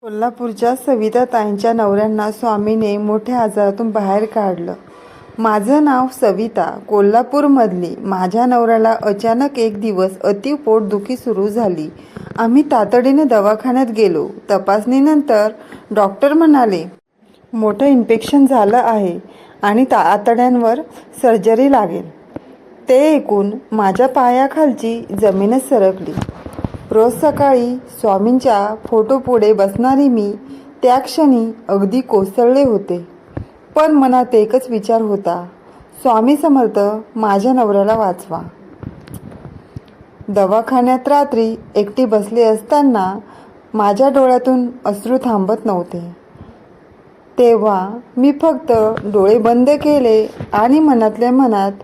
कोल्हापूरच्या सविताताईंच्या नवऱ्यांना स्वामीने मोठ्या आजारातून बाहेर काढलं. माझं नाव सविता, कोल्हापूरमधली. माझ्या नवऱ्याला अचानक एक दिवस अति पोटदुखी सुरू झाली. आम्ही तातडीने दवाखान्यात गेलो. तपासणीनंतर डॉक्टर म्हणाले, मोठं इन्फेक्शन झालं आहे आणि आतड्यांवर सर्जरी लागेल. ते ऐकून माझ्या पायाखालची जमीनच सरकली. रोज सकाळी स्वामींच्या फोटोपुढे बसणारी मी त्या क्षणी अगदी कोसळले होते. पण मनात एकच विचार होता, स्वामी समर्थ, माझ्या नवऱ्याला वाचवा. दवाखान्यात रात्री एकटी बसले असताना माझ्या डोळ्यातून अश्रू थांबत नव्हते. तेव्हा मी फक्त डोळे बंद केले आणि मनातल्या मनात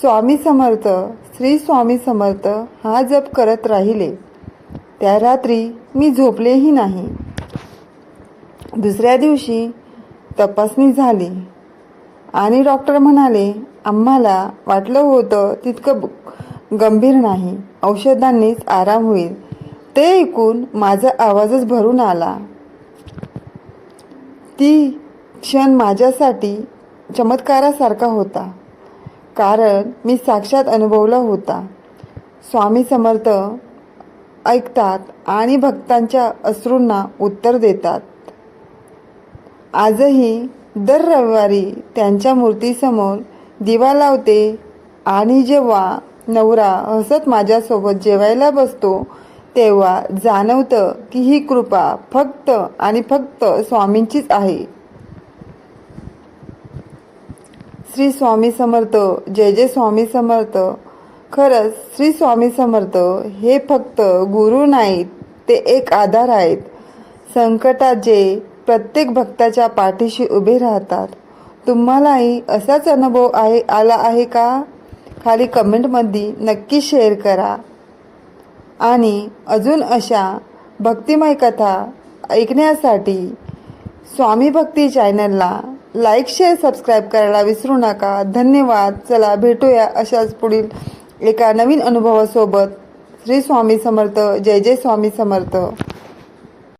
स्वामी समर्थ, श्री स्वामी समर्थ हा जप करत राहिले. त्या रात्री मी झोपलेही नाही. दुसऱ्या दिवशी तपासणी झाली आणि डॉक्टर म्हणाले, आम्हाला वाटलं होतं तितकं गंभीर नाही, औषधांनीच आराम होईल. ते ऐकून माझा आवाजच भरून आला. ती क्षण माझ्यासाठी चमत्कारासारखा होता, कारण मी साक्षात अनुभवला होता. स्वामी समर्थ ऐकतात आणि भक्तांच्या अश्रूंना उत्तर देतात. आजही दर रविवारी त्यांच्या मूर्तीसमोर दिवा लावते आणि जेव्हा नवरा हसत माझ्यासोबत जेवायला बसतो तेव्हा जाणवतं की ही कृपा फक्त आणि फक्त स्वामींचीच आहे. श्री स्वामी समर्थ, जय जय स्वामी समर्थ. खरंच श्री स्वामी समर्थ हे फक्त गुरु नाहीत, ते एक आधार आहेत. संकटात जे प्रत्येक भक्ताच्या पाठीशी उभे राहतात. तुम्हालाही असाच अनुभव आला आहे का? खाली कमेंटमध्ये नक्की शेअर करा. आणि अजून अशा भक्तिमय कथा ऐकण्यासाठी स्वामी भक्ती चॅनलला लाईक, शेअर, सबस्क्राईब करायला विसरू नका. धन्यवाद. चला भेटूया अशाच पुढील एका नवीन अनुभवासोबत. श्री स्वामी समर्थ, जय जय स्वामी समर्थ.